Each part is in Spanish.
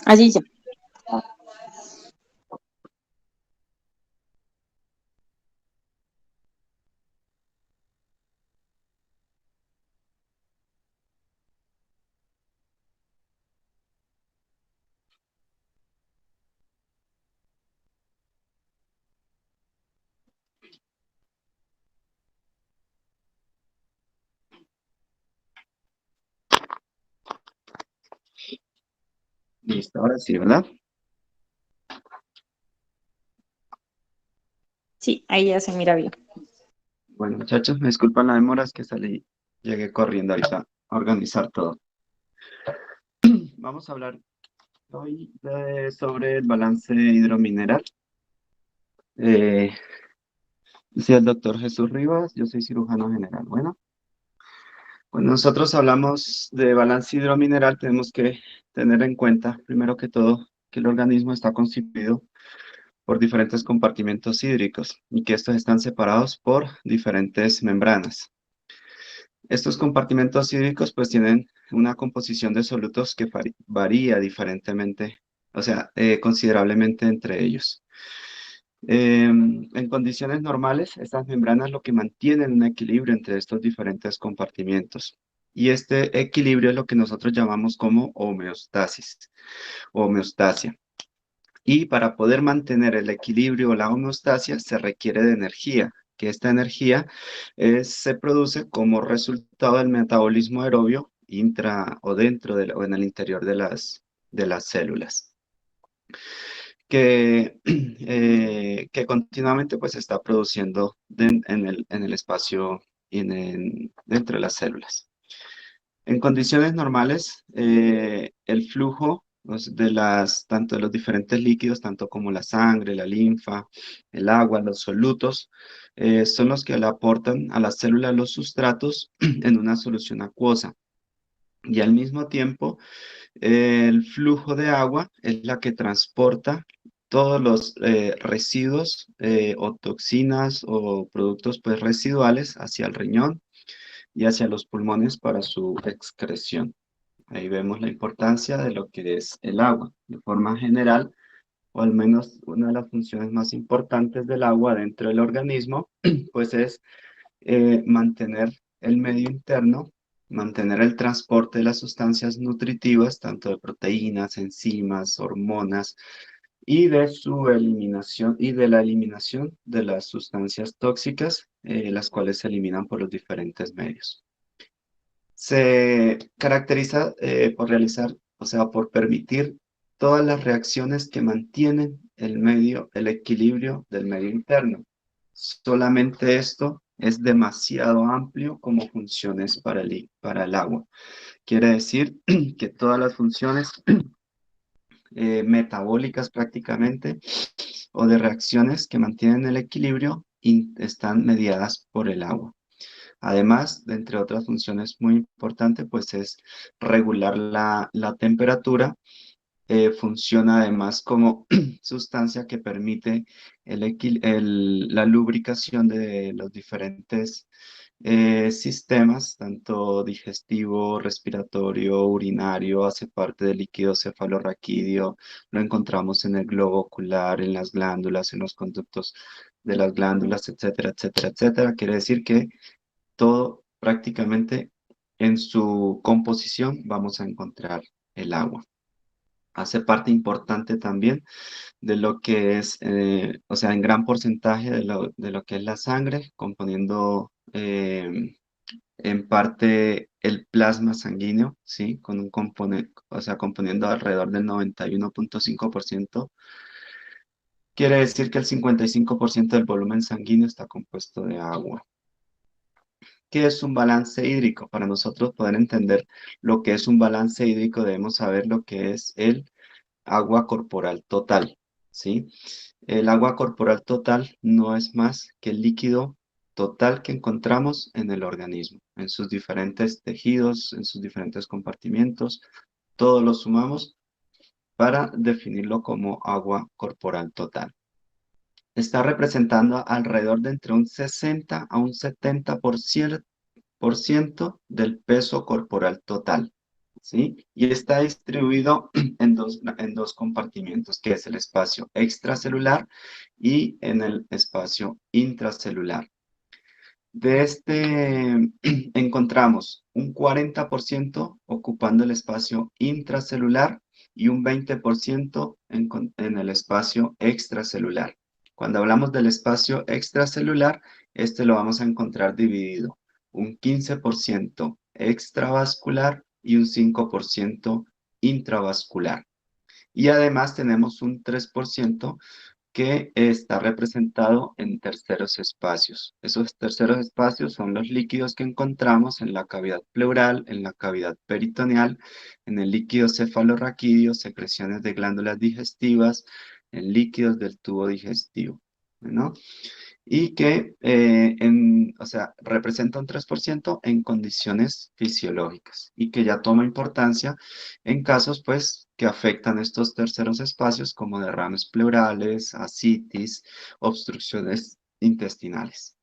Allí ya. Listo, ahora sí, ¿verdad? Sí, ahí ya se mira bien. Bueno, muchachos, me disculpan la demora, es que salí, llegué corriendo ahorita a organizar todo. Vamos a hablar hoy sobre el balance hidromineral. Eh, soy el doctor Jesús Rivas, yo soy cirujano general. Bueno, cuando nosotros hablamos de balance hidromineral, tenemos que tener en cuenta, primero que todo, que el organismo está constituido por diferentes compartimentos hídricos y que estos están separados por diferentes membranas. Estos compartimentos hídricos pues tienen una composición de solutos que varía diferentemente, o sea, considerablemente entre ellos. En condiciones normales, estas membranas lo que mantienen un equilibrio entre estos diferentes compartimentos. Y este equilibrio es lo que nosotros llamamos como homeostasis o homeostasia. Y para poder mantener el equilibrio o la homeostasia se requiere de energía, que esta energía se produce como resultado del metabolismo aerobio intra o dentro o en el interior de las células, que, que continuamente pues está produciendo en el espacio y dentro de las células. En condiciones normales, el flujo pues, tanto de los diferentes líquidos, tanto como la sangre, la linfa, el agua, los solutos, son los que le aportan a las células los sustratos en una solución acuosa. Y al mismo tiempo, el flujo de agua es la que transporta todos los residuos o toxinas o productos pues, residuales hacia el riñón y hacia los pulmones para su excreción. Ahí vemos la importancia de lo que es el agua. De forma general, o al menos una de las funciones más importantes del agua dentro del organismo, pues es mantener el medio interno, mantener el transporte de las sustancias nutritivas, tanto de proteínas, enzimas, hormonas, y de su eliminación y de la eliminación de las sustancias tóxicas, las cuales se eliminan por los diferentes medios. Se caracteriza por realizar, o sea, por permitir todas las reacciones que mantienen el equilibrio del medio interno. Solamente esto es demasiado amplio como funciones para el agua. Quiere decir que todas las funciones metabólicas prácticamente o de reacciones que mantienen el equilibrio están mediadas por el agua. Además, de entre otras funciones muy importantes, pues es regular la temperatura. Funciona además como sustancia que permite la lubricación de los diferentes sistemas, tanto digestivo, respiratorio, urinario, hace parte del líquido cefalorraquídeo, lo encontramos en el globo ocular, en las glándulas, en los conductos de las glándulas, etcétera, etcétera, etcétera. Quiere decir que todo prácticamente en su composición vamos a encontrar el agua. Hace parte importante también de lo que es, o sea, en gran porcentaje de lo que es la sangre, componiendo en parte el plasma sanguíneo, ¿sí? Con un componente, o sea, componiendo alrededor del 91,5%. Quiere decir que el 55% del volumen sanguíneo está compuesto de agua. ¿Qué es un balance hídrico? Para nosotros poder entender lo que es un balance hídrico, debemos saber lo que es el agua corporal total, ¿sí? El agua corporal total no es más que el líquido total que encontramos en el organismo, en sus diferentes tejidos, en sus diferentes compartimentos, todo lo sumamos para definirlo como agua corporal total. Está representando alrededor de entre un 60 a un 70% por ciento del peso corporal total. ¿sí? Y está distribuido en dos compartimientos, que es el espacio extracelular y en el espacio intracelular. De este encontramos un 40% ocupando el espacio intracelular y un 20% en el espacio extracelular. Cuando hablamos del espacio extracelular, este lo vamos a encontrar dividido un 15% extravascular y un 5% intravascular. Y además tenemos un 3% que está representado en terceros espacios. Esos terceros espacios son los líquidos que encontramos en la cavidad pleural, en la cavidad peritoneal, en el líquido cefalorraquídeo, secreciones de glándulas digestivas, en líquidos del tubo digestivo, ¿no? Y que, o sea, representa un 3% en condiciones fisiológicas y que ya toma importancia en casos, pues, que afectan estos terceros espacios como derrames pleurales, ascitis, obstrucciones intestinales.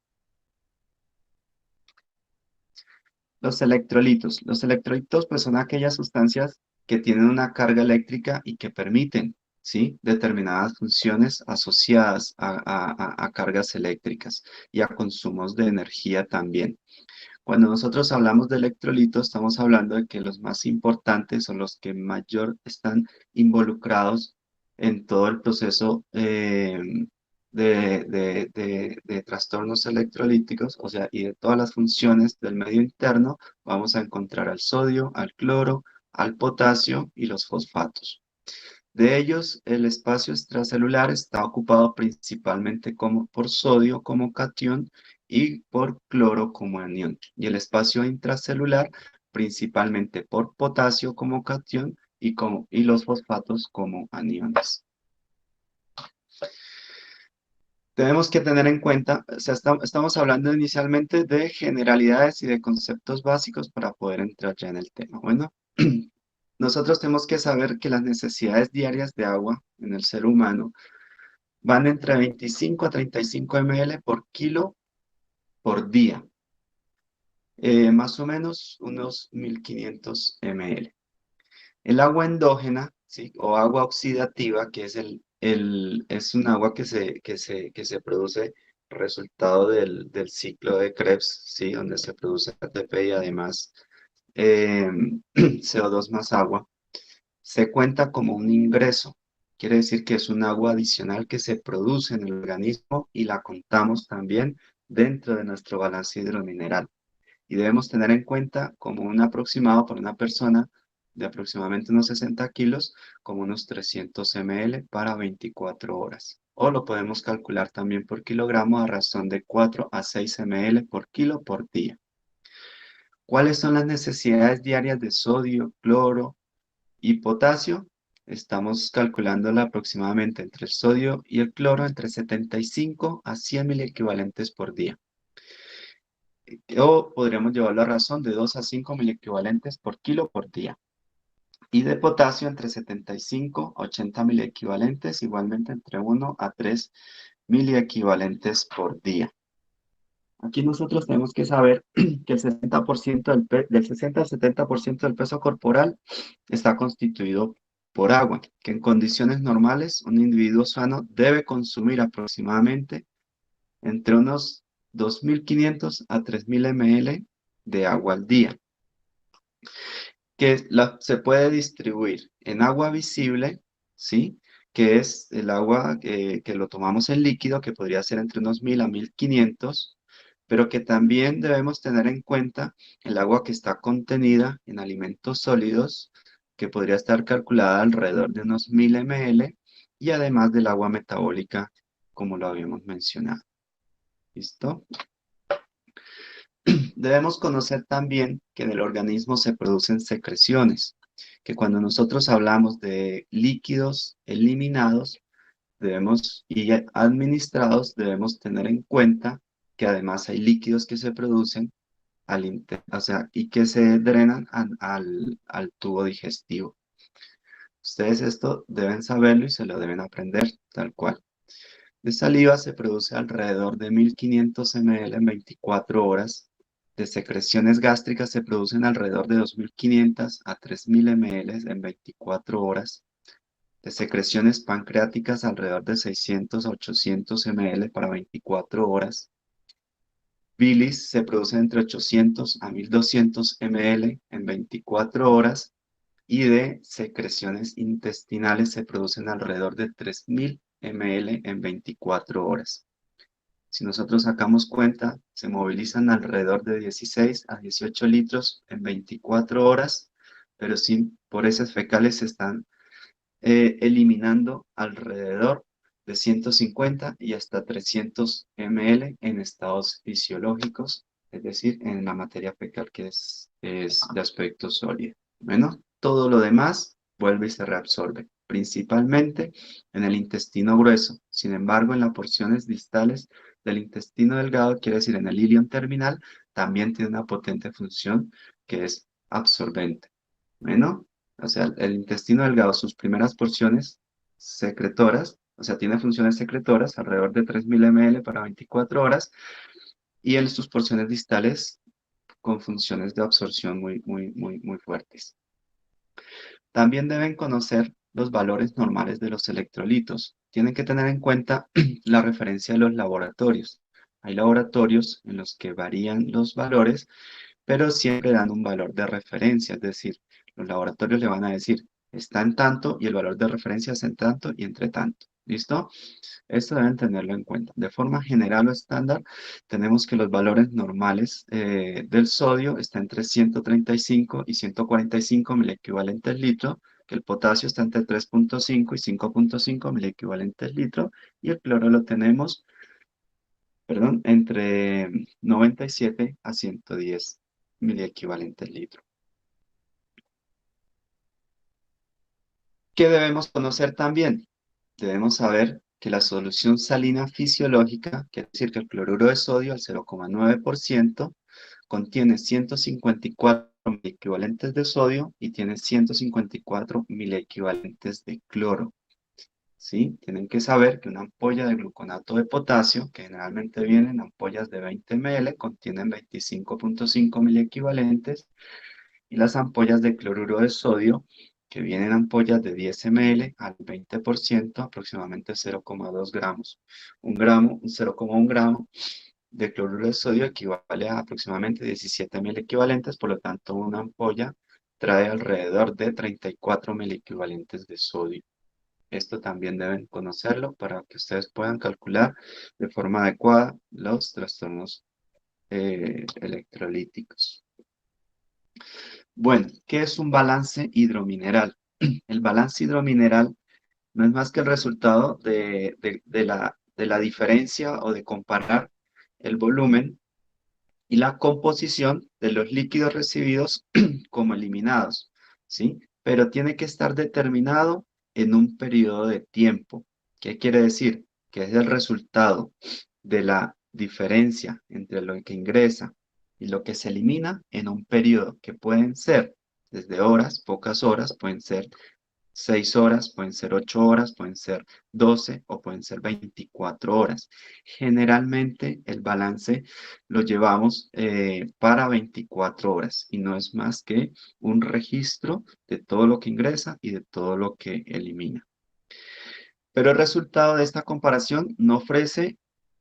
Los electrolitos, pues, son aquellas sustancias que tienen una carga eléctrica y que permiten, ¿sí? Determinadas funciones asociadas a cargas eléctricas y a consumos de energía también. Cuando nosotros hablamos de electrolitos, estamos hablando de que los más importantes son los que mayor están involucrados en todo el proceso de trastornos electrolíticos, o sea, y de todas las funciones del medio interno, vamos a encontrar al sodio, al cloro, al potasio y los fosfatos. De ellos, el espacio extracelular está ocupado principalmente por sodio como cation y por cloro como anión. Y el espacio intracelular principalmente por potasio como cation y los fosfatos como aniones. Tenemos que tener en cuenta, o sea, estamos hablando inicialmente de generalidades y de conceptos básicos para poder entrar ya en el tema. Bueno, nosotros tenemos que saber que las necesidades diarias de agua en el ser humano van entre 25 a 35 ml por kilo por día, más o menos unos 1500 ml. El agua endógena, ¿sí? O agua oxidativa, que es es un agua que se produce resultado del ciclo de Krebs, ¿sí? Donde se produce ATP y además eh, CO2 más agua, se cuenta como un ingreso. Quiere decir que es un agua adicional que se produce en el organismo y la contamos también dentro de nuestro balance hidromineral. Y debemos tener en cuenta como un aproximado para una persona de aproximadamente unos 60 kilos, como unos 300 ml para 24 horas. O lo podemos calcular también por kilogramo a razón de 4 a 6 ml por kilo por día. ¿Cuáles son las necesidades diarias de sodio, cloro y potasio? Estamos calculándola aproximadamente entre el sodio y el cloro entre 75 a 100 mil equivalentes por día. O podríamos llevarlo a razón de 2 a 5 mil equivalentes por kilo por día. Y de potasio entre 75 a 80 mil equivalentes, igualmente entre 1 a 3 mil equivalentes por día. Aquí nosotros tenemos que saber que el 60% del 60 al 70% del peso corporal está constituido por agua, que en condiciones normales un individuo sano debe consumir aproximadamente entre unos 2.500 a 3.000 ml de agua al día, que se puede distribuir en agua visible, ¿sí? Que es el agua que lo tomamos en líquido, que podría ser entre unos 1.000 a 1.500, pero que también debemos tener en cuenta el agua que está contenida en alimentos sólidos, que podría estar calculada alrededor de unos 1.000 ml, y además del agua metabólica, como lo habíamos mencionado. ¿Listo? Debemos conocer también que en el organismo se producen secreciones, que cuando nosotros hablamos de líquidos eliminados y administrados, debemos tener en cuenta que además hay líquidos que se producen o sea, y que se drenan al tubo digestivo. Ustedes esto deben saberlo y se lo deben aprender tal cual. De saliva se produce alrededor de 1.500 ml en 24 horas, de secreciones gástricas se producen alrededor de 2.500 a 3.000 ml en 24 horas. De secreciones pancreáticas alrededor de 600 a 800 ml para 24 horas. Bilis se produce entre 800 a 1.200 ml en 24 horas y de secreciones intestinales se producen alrededor de 3.000 ml en 24 horas. Si nosotros sacamos cuenta, se movilizan alrededor de 16 a 18 litros en 24 horas, pero sin por heces fecales se están eliminando alrededor de 150 y hasta 300 ml en estados fisiológicos, es decir, en la materia fecal que es de aspecto sólido. Bueno, todo lo demás vuelve y se reabsorbe, principalmente en el intestino grueso. Sin embargo, en las porciones distales del intestino delgado, quiere decir en el ilion terminal, también tiene una potente función que es absorbente. Bueno, o sea, el intestino delgado, sus primeras porciones secretoras, o sea, tiene funciones secretoras, alrededor de 3.000 ml para 24 horas, y en sus porciones distales con funciones de absorción muy fuertes. También deben conocer los valores normales de los electrolitos. Tienen que tener en cuenta la referencia de los laboratorios. Hay laboratorios en los que varían los valores, pero siempre dan un valor de referencia, es decir, los laboratorios le van a decir, está en tanto y el valor de referencia es en tanto y entre tanto. ¿Listo? Esto deben tenerlo en cuenta. De forma general o estándar, tenemos que los valores normales del sodio están entre 135 y 145 miliequivalentes litro, que el potasio está entre 3.5 y 5.5 miliequivalentes litro, y el cloro lo tenemos, perdón, entre 97 a 110 miliequivalentes litro. ¿Qué debemos conocer también? Debemos saber que la solución salina fisiológica, quiere decir que el cloruro de sodio al 0,9%, contiene 154 miliequivalentes de sodio y tiene 154 miliequivalentes de cloro. ¿Sí? Tienen que saber que una ampolla de gluconato de potasio, que generalmente vienen ampollas de 20 ml, contienen 25.5 miliequivalentes, y las ampollas de cloruro de sodio, que vienen ampollas de 10 ml al 20%, aproximadamente 0,2 gramos. 0,1 gramo de cloruro de sodio equivale a aproximadamente 17.000 equivalentes, por lo tanto una ampolla trae alrededor de 34.000 equivalentes de sodio. Esto también deben conocerlo para que ustedes puedan calcular de forma adecuada los trastornos electrolíticos. Bueno, ¿qué es un balance hidromineral? El balance hidromineral no es más que el resultado de la diferencia o de comparar el volumen y la composición de los líquidos recibidos como eliminados, ¿sí? Pero tiene que estar determinado en un periodo de tiempo. ¿Qué quiere decir? Que es el resultado de la diferencia entre lo que ingresa y lo que se elimina en un periodo que pueden ser desde horas, pocas horas, pueden ser 6 horas, pueden ser 8 horas, pueden ser 12 o pueden ser 24 horas. Generalmente el balance lo llevamos para 24 horas y no es más que un registro de todo lo que ingresa y de todo lo que elimina. Pero el resultado de esta comparación no ofrece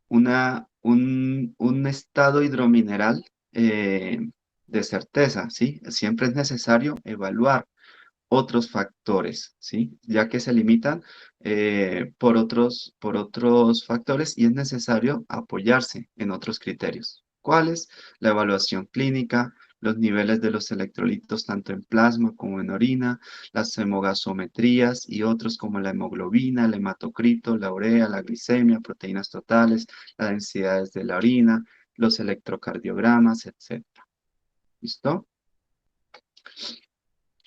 un estado hidromineral de certeza, ¿sí? Siempre es necesario evaluar otros factores, ¿sí? Ya que se limitan por otros factores y es necesario apoyarse en otros criterios. ¿Cuáles? La evaluación clínica, los niveles de los electrolitos tanto en plasma como en orina, las hemogasometrías y otros como la hemoglobina, el hematocrito, la urea, la glicemia, proteínas totales, las densidades de la orina, los electrocardiogramas, etc. ¿Listo?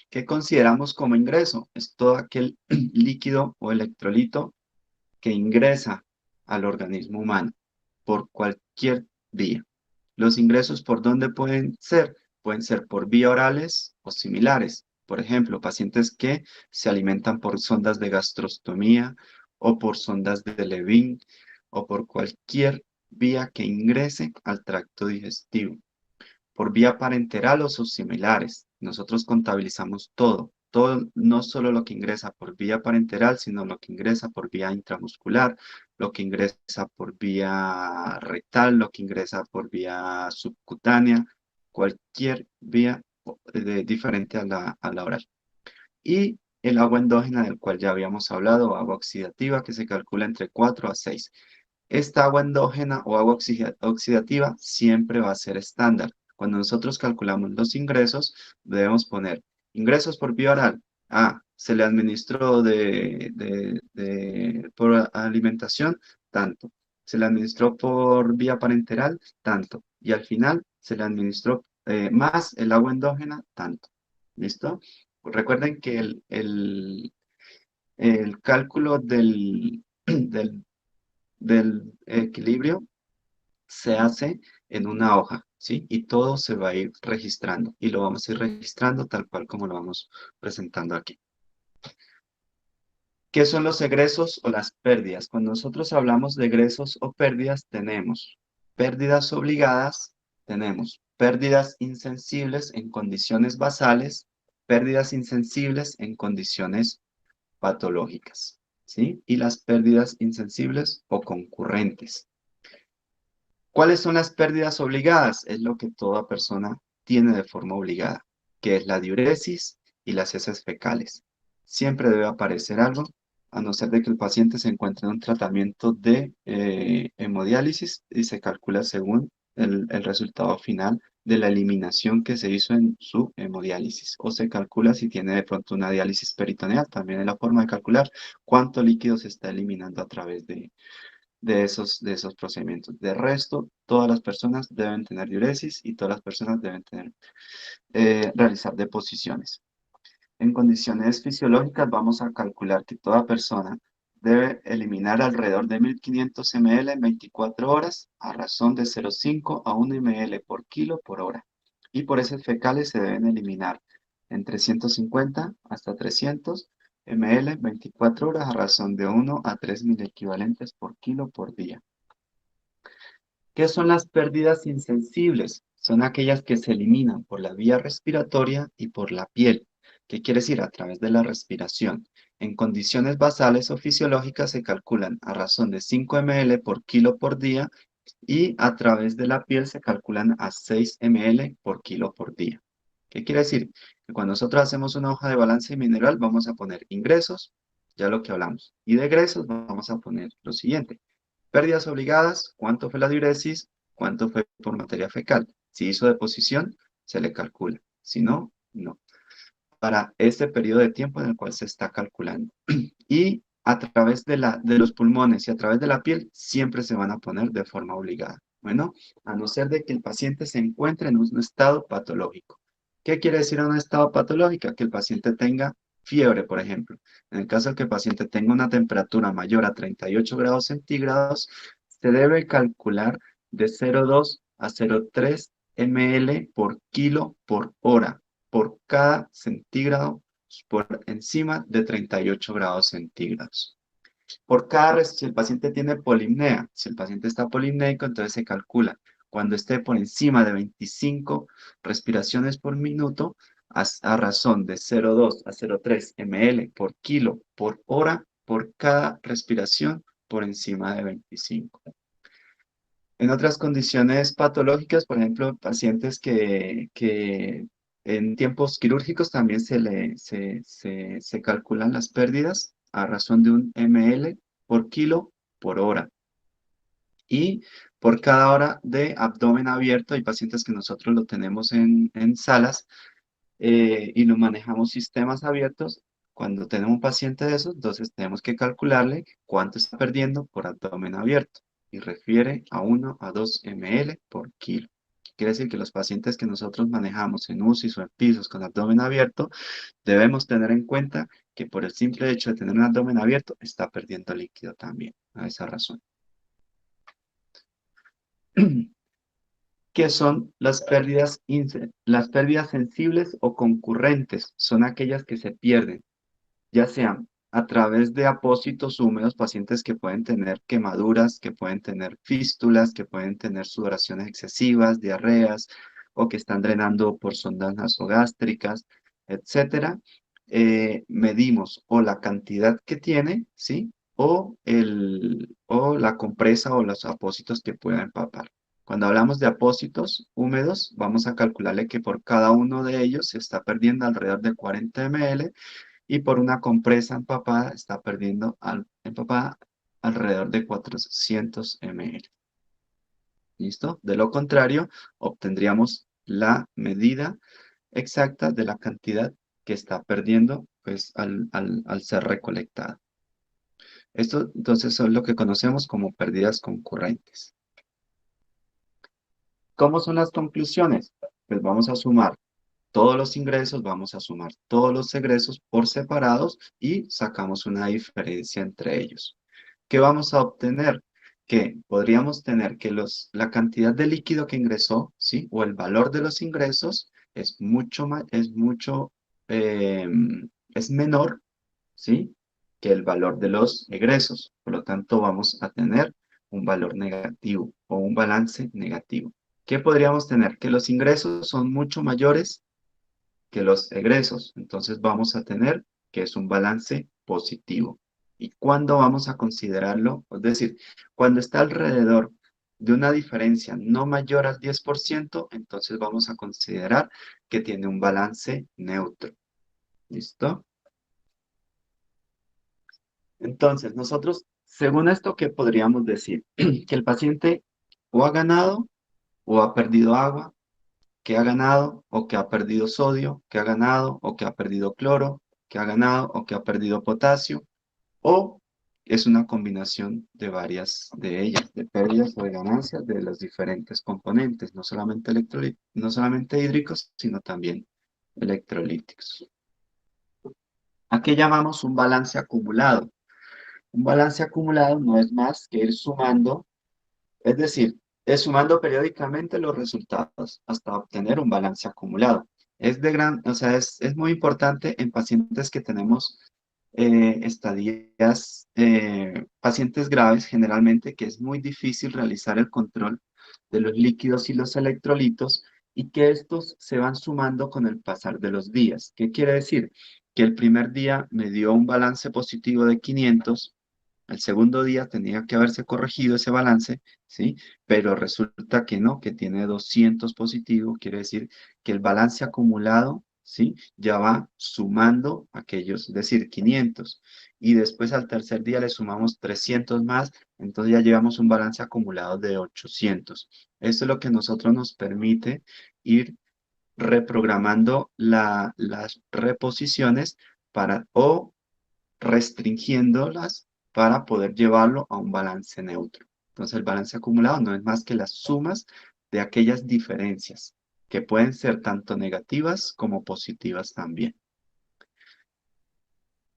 ¿Qué consideramos como ingreso? Es todo aquel líquido o electrolito que ingresa al organismo humano por cualquier vía. Los ingresos, ¿por dónde pueden ser? Pueden ser por vía orales o similares. Por ejemplo, pacientes que se alimentan por sondas de gastrostomía o por sondas de Levin o por cualquier vía que ingrese al tracto digestivo. por vía parenteral o sus similares. Nosotros contabilizamos todo, todo, no solo lo que ingresa por vía parenteral, sino lo que ingresa por vía intramuscular, lo que ingresa por vía rectal, lo que ingresa por vía subcutánea, cualquier vía diferente a la oral. Y el agua endógena del cual ya habíamos hablado, agua oxidativa, que se calcula entre 4 a 6. Esta agua endógena o agua oxidativa siempre va a ser estándar. Cuando nosotros calculamos los ingresos, debemos poner ingresos por vía oral. Se le administró por alimentación, tanto. Se le administró por vía parenteral, tanto. Y al final se le administró más el agua endógena, tanto. ¿Listo? Recuerden que el cálculo del equilibrio se hace en una hoja, ¿sí? Y todo se va a ir registrando y lo vamos a ir registrando tal cual como lo vamos presentando aquí. ¿Qué son los egresos o las pérdidas? Cuando nosotros hablamos de egresos o pérdidas, tenemos pérdidas obligadas, tenemos pérdidas insensibles en condiciones basales, pérdidas insensibles en condiciones patológicas, ¿sí? Y las pérdidas insensibles o concurrentes. ¿Cuáles son las pérdidas obligadas? Es lo que toda persona tiene de forma obligada, que es la diuresis y las heces fecales. Siempre debe aparecer algo, a no ser de que el paciente se encuentre en un tratamiento de hemodiálisis y se calcula según el resultado final de la eliminación que se hizo en su hemodiálisis. O se calcula si tiene de pronto una diálisis peritoneal, también es la forma de calcular cuánto líquido se está eliminando a través de esos procedimientos. De resto, todas las personas deben tener diuresis y todas las personas deben realizar deposiciones. En condiciones fisiológicas vamos a calcular que toda persona debe eliminar alrededor de 1500 ml en 24 horas a razón de 0,5 a 1 ml por kilo por hora. Y por heces fecales se deben eliminar entre 150 hasta 300 ml 24 horas a razón de 1 a 3 mil equivalentes por kilo por día. ¿Qué son las pérdidas insensibles? Son aquellas que se eliminan por la vía respiratoria y por la piel. ¿Qué quiere decir? A través de la respiración. En condiciones basales o fisiológicas se calculan a razón de 5 ml por kilo por día y a través de la piel se calculan a 6 ml por kilo por día. ¿Qué quiere decir? Que cuando nosotros hacemos una hoja de balance mineral vamos a poner ingresos, ya lo que hablamos, y de egresos vamos a poner lo siguiente. Pérdidas obligadas, ¿cuánto fue la diuresis? ¿Cuánto fue por materia fecal? Si hizo deposición, se le calcula. Si no, no. Para este periodo de tiempo en el cual se está calculando. Y a través de los pulmones y a través de la piel, siempre se van a poner de forma obligada. Bueno, a no ser de que el paciente se encuentre en un estado patológico. ¿Qué quiere decir un estado patológico? Que el paciente tenga fiebre, por ejemplo. En el caso de que el paciente tenga una temperatura mayor a 38 grados centígrados, se debe calcular de 0,2 a 0,3 ml por kilo por hora por cada centígrado por encima de 38 grados centígrados. Si el paciente tiene polimnea, si el paciente está polimnéico, entonces se calcula cuando esté por encima de 25 respiraciones por minuto, a razón de 0,2 a 0,3 ml por kilo por hora por cada respiración por encima de 25. En otras condiciones patológicas, por ejemplo, pacientes que en tiempos quirúrgicos también se calculan las pérdidas a razón de 1 ml por kilo por hora. Y por cada hora de abdomen abierto, hay pacientes que nosotros lo tenemos en salas y lo manejamos sistemas abiertos. Cuando tenemos un paciente de esos, entonces tenemos que calcularle cuánto está perdiendo por abdomen abierto y refiere a 1 a 2 ml por kilo. Quiere decir que los pacientes que nosotros manejamos en UCIs o en pisos con abdomen abierto, debemos tener en cuenta que por el simple hecho de tener un abdomen abierto, está perdiendo líquido también, a esa razón. ¿Qué son las pérdidas sensibles o concurrentes? Son aquellas que se pierden, ya sean a través de apósitos húmedos, pacientes que pueden tener quemaduras, que pueden tener fístulas, que pueden tener sudoraciones excesivas, diarreas, o que están drenando por sondas nasogástricas, etcétera. Medimos o la cantidad que tiene, ¿sí? O la compresa o los apósitos que pueda empapar. Cuando hablamos de apósitos húmedos, vamos a calcularle que por cada uno de ellos se está perdiendo alrededor de 40 ml y por una compresa empapada está perdiendo empapada alrededor de 400 ml. ¿Listo? De lo contrario, obtendríamos la medida exacta de la cantidad que está perdiendo pues, al ser recolectada. Esto entonces es lo que conocemos como pérdidas concurrentes. ¿Cómo son las conclusiones? Pues vamos a sumar todos los ingresos, vamos a sumar todos los egresos por separados y sacamos una diferencia entre ellos. ¿Qué vamos a obtener? Que podríamos tener que la cantidad de líquido que ingresó, ¿sí? O el valor de los ingresos es mucho más, eh, es menor, ¿sí? Que el valor de los egresos. Por lo tanto, vamos a tener un valor negativo o un balance negativo. ¿Qué podríamos tener? Que los ingresos son mucho mayores que los egresos. Entonces vamos a tener que es un balance positivo. ¿Y cuándo vamos a considerarlo? Es decir, cuando está alrededor de una diferencia no mayor al 10%, entonces vamos a considerar que tiene un balance neutro. ¿Listo? Entonces, nosotros, según esto, ¿qué podríamos decir? Que el paciente o ha ganado o ha perdido agua, que ha ganado o que ha perdido sodio, que ha ganado o que ha perdido cloro, que ha ganado o que ha perdido potasio, o es una combinación de varias de ellas, de pérdidas o de ganancias de los diferentes componentes, no solamente no solamente hídricos, sino también electrolíticos. ¿A qué llamamos un balance acumulado? Un balance acumulado no es más que ir sumando, es decir, es sumando periódicamente los resultados hasta obtener un balance acumulado. O sea, es muy importante en pacientes que tenemos estadías, pacientes graves generalmente, que es muy difícil realizar el control de los líquidos y los electrolitos y que estos se van sumando con el pasar de los días. ¿Qué quiere decir? Que el primer día me dio un balance positivo de 500. El segundo día tenía que haberse corregido ese balance, ¿sí? Pero resulta que no, que tiene 200 positivo, quiere decir que el balance acumulado, ¿sí? Ya va sumando aquellos, es decir, 500. Y después al tercer día le sumamos 300 más, entonces ya llevamos un balance acumulado de 800. Esto es lo que nosotros nos permite ir reprogramando las reposiciones o restringiéndolas para poder llevarlo a un balance neutro. Entonces, el balance acumulado no es más que las sumas de aquellas diferencias, que pueden ser tanto negativas como positivas también.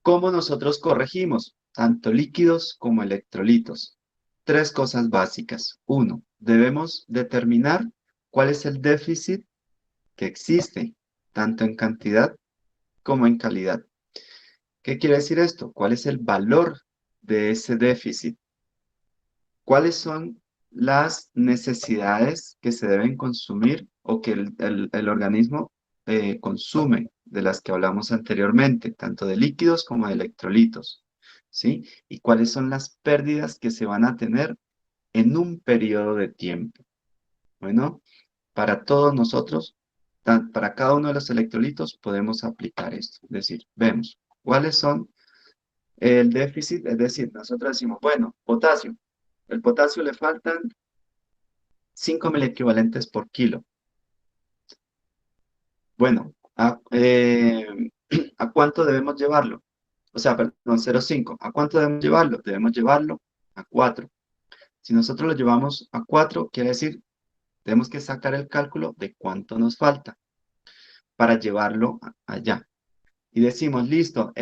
¿Cómo nosotros corregimos? Tanto líquidos como electrolitos. Tres cosas básicas. Uno, debemos determinar cuál es el déficit que existe, tanto en cantidad como en calidad. ¿Qué quiere decir esto? ¿Cuál es el valor de ese déficit? ¿Cuáles son las necesidades que se deben consumir o que el organismo consume, de las que hablamos anteriormente, tanto de líquidos como de electrolitos? ¿Sí? ¿Y cuáles son las pérdidas que se van a tener en un periodo de tiempo? Bueno, para todos nosotros, para cada uno de los electrolitos podemos aplicar esto. Es decir, vemos cuáles son el déficit, es decir, nosotros decimos, bueno, potasio. El potasio le faltan 5 equivalentes por kilo. Bueno, ¿a cuánto debemos llevarlo? O sea, perdón, 0,5. ¿A cuánto debemos llevarlo? Debemos llevarlo a 4. Si nosotros lo llevamos a 4, quiere decir, tenemos que sacar el cálculo de cuánto nos falta para llevarlo allá. Y decimos, listo,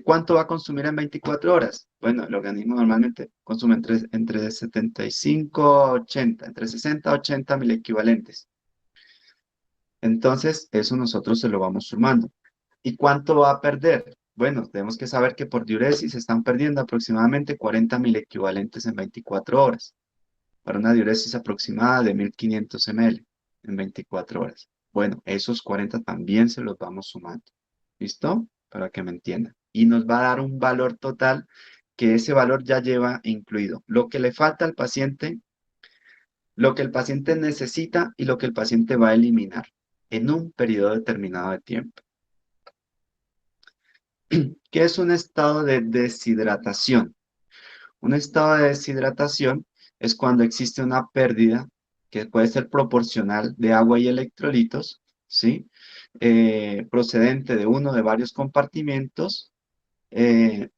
¿cuánto va a consumir en 24 horas? Bueno, el organismo normalmente consume entre 75 a 80, entre 60 a 80 mil equivalentes. Entonces, eso nosotros se lo vamos sumando. ¿Y cuánto va a perder? Bueno, tenemos que saber que por diuresis se están perdiendo aproximadamente 40 mil equivalentes en 24 horas, para una diuresis aproximada de 1500 ml. en 24 horas. Bueno, esos 40 también se los vamos sumando. ¿Listo? Para que me entiendan. Y nos va a dar un valor total que ese valor ya lleva incluido lo que le falta al paciente, lo que el paciente necesita y lo que el paciente va a eliminar en un periodo determinado de tiempo. ¿Qué es un estado de deshidratación? Un estado de deshidratación es cuando existe una pérdida que puede ser proporcional de agua y electrolitos, ¿sí? Procedente de uno de varios compartimentos. Eh,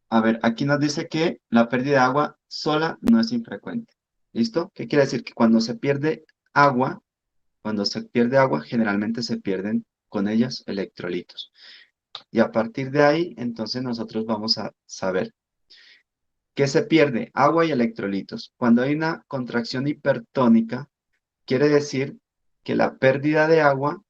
a ver, aquí nos dice que la pérdida de agua sola no es infrecuente. ¿Listo? ¿Qué quiere decir? Que agua, cuando se pierde agua, generalmente se pierden con ellas electrolitos. Y a partir de ahí, entonces nosotros vamos a saber que se pierde agua y electrolitos. Cuando hay una contracción hipertónica, quiere decir que la pérdida de agua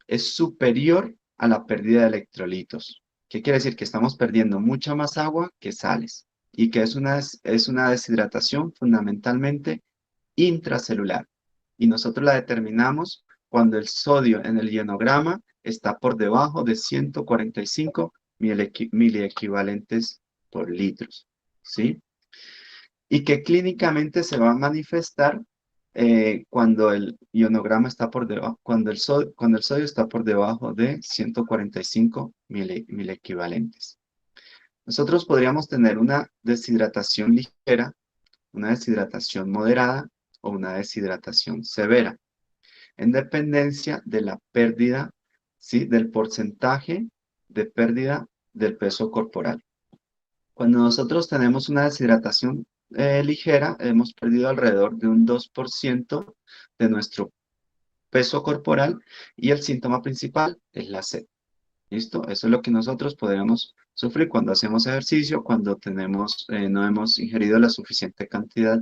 es superior a la pérdida de electrolitos. ¿Qué quiere decir? Que estamos perdiendo mucha más agua que sales y que es una deshidratación fundamentalmente intracelular. Y nosotros la determinamos cuando el sodio en el ionograma está por debajo de 145 miliequivalentes por litros. ¿Sí? Y que clínicamente se va a manifestar cuando el ionograma está por debajo, cuando el sodio está por debajo de 145 miliequivalentes. Nosotros podríamos tener una deshidratación ligera, una deshidratación moderada o una deshidratación severa, en dependencia de la pérdida, ¿sí? Del porcentaje de pérdida del peso corporal. Cuando nosotros tenemos una deshidratación ligera, hemos perdido alrededor de un 2% de nuestro peso corporal y el síntoma principal es la sed. ¿Listo? Eso es lo que nosotros podemos sufrir cuando hacemos ejercicio, cuando no hemos ingerido la suficiente cantidad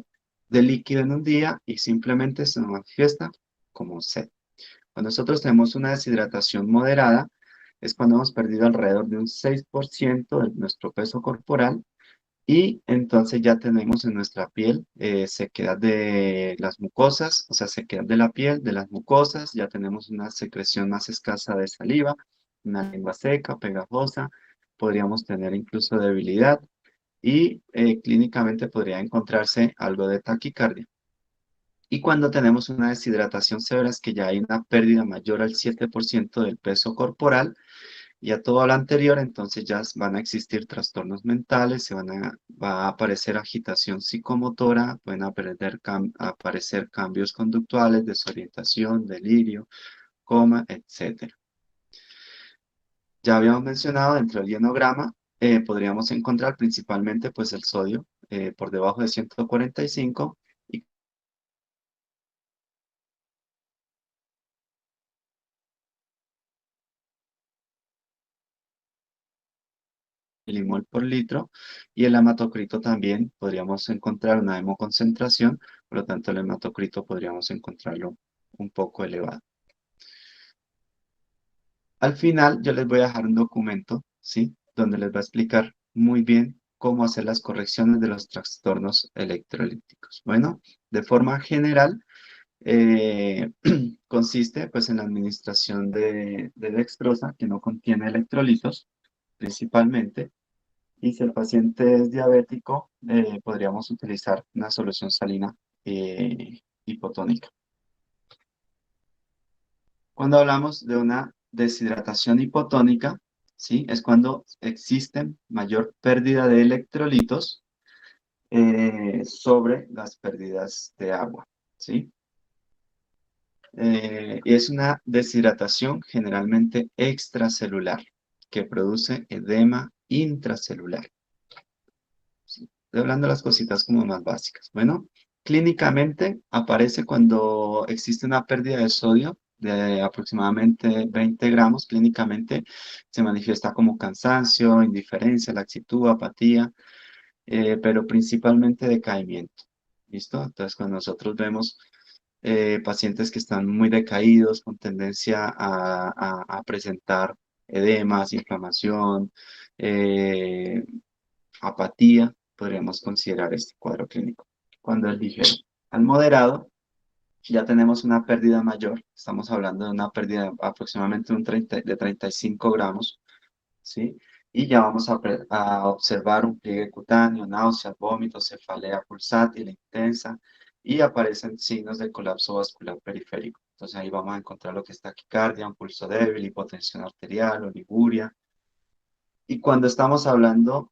de líquido en un día y simplemente se nos manifiesta como sed. Cuando nosotros tenemos una deshidratación moderada, es cuando hemos perdido alrededor de un 6% de nuestro peso corporal y entonces ya tenemos en nuestra piel sequedad de las mucosas, o sea, sequedad de la piel, de las mucosas, ya tenemos una secreción más escasa de saliva, una lengua seca, pegajosa, podríamos tener incluso debilidad y clínicamente podría encontrarse algo de taquicardia. Y cuando tenemos una deshidratación severa es que ya hay una pérdida mayor al 7% del peso corporal y a todo lo anterior, entonces ya van a existir trastornos mentales, va a aparecer agitación psicomotora, pueden aparecer cambios conductuales, desorientación, delirio, coma, etc. Ya habíamos mencionado dentro del ionograma, podríamos encontrar principalmente pues el sodio por debajo de 145 y milimol por litro, y el hematocrito también podríamos encontrar una hemoconcentración, por lo tanto el hematocrito podríamos encontrarlo un poco elevado. Al final yo les voy a dejar un documento, ¿sí? Donde les va a explicar muy bien cómo hacer las correcciones de los trastornos electrolíticos. Bueno, de forma general, eh, consiste pues en la administración de dextrosa, que no contiene electrolitos, principalmente. Y si el paciente es diabético, podríamos utilizar una solución salina hipotónica. Cuando hablamos de una deshidratación hipotónica, ¿sí? Es cuando existe mayor pérdida de electrolitos sobre las pérdidas de agua, ¿sí? Es una deshidratación generalmente extracelular que produce edema intracelular. Estoy hablando de las cositas como más básicas. Bueno, clínicamente aparece cuando existe una pérdida de sodio de aproximadamente 20 gramos. Clínicamente se manifiesta como cansancio, indiferencia, laxitud, apatía, pero principalmente decaimiento. ¿Listo? Entonces, cuando nosotros vemos pacientes que están muy decaídos, con tendencia a presentar edemas, inflamación, eh, apatía, podríamos considerar este cuadro clínico. Cuando es ligero al moderado, ya tenemos una pérdida mayor, estamos hablando de una pérdida de aproximadamente de 35 gramos, ¿sí? Y ya vamos a observar un pliegue cutáneo, náuseas, vómitos, cefalea pulsátil e intensa, y aparecen signos de colapso vascular periférico. Entonces ahí vamos a encontrar lo que es taquicardia, un pulso débil, hipotensión arterial, oliguria. Y cuando estamos hablando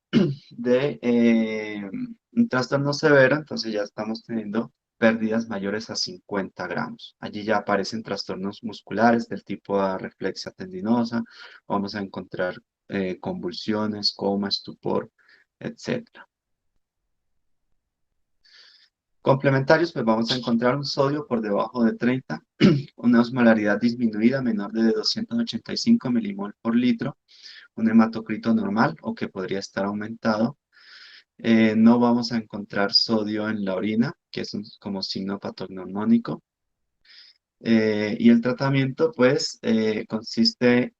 de un trastorno severo, entonces ya estamos teniendo pérdidas mayores a 50 gramos. Allí ya aparecen trastornos musculares del tipo reflexia tendinosa, vamos a encontrar convulsiones, coma, estupor, etcétera. Complementarios, pues vamos a encontrar un sodio por debajo de 30, una osmolaridad disminuida menor de 285 milimol por litro, un hematocrito normal o que podría estar aumentado. No vamos a encontrar sodio en la orina, que es como signo patognomónico. Y el tratamiento, pues, consiste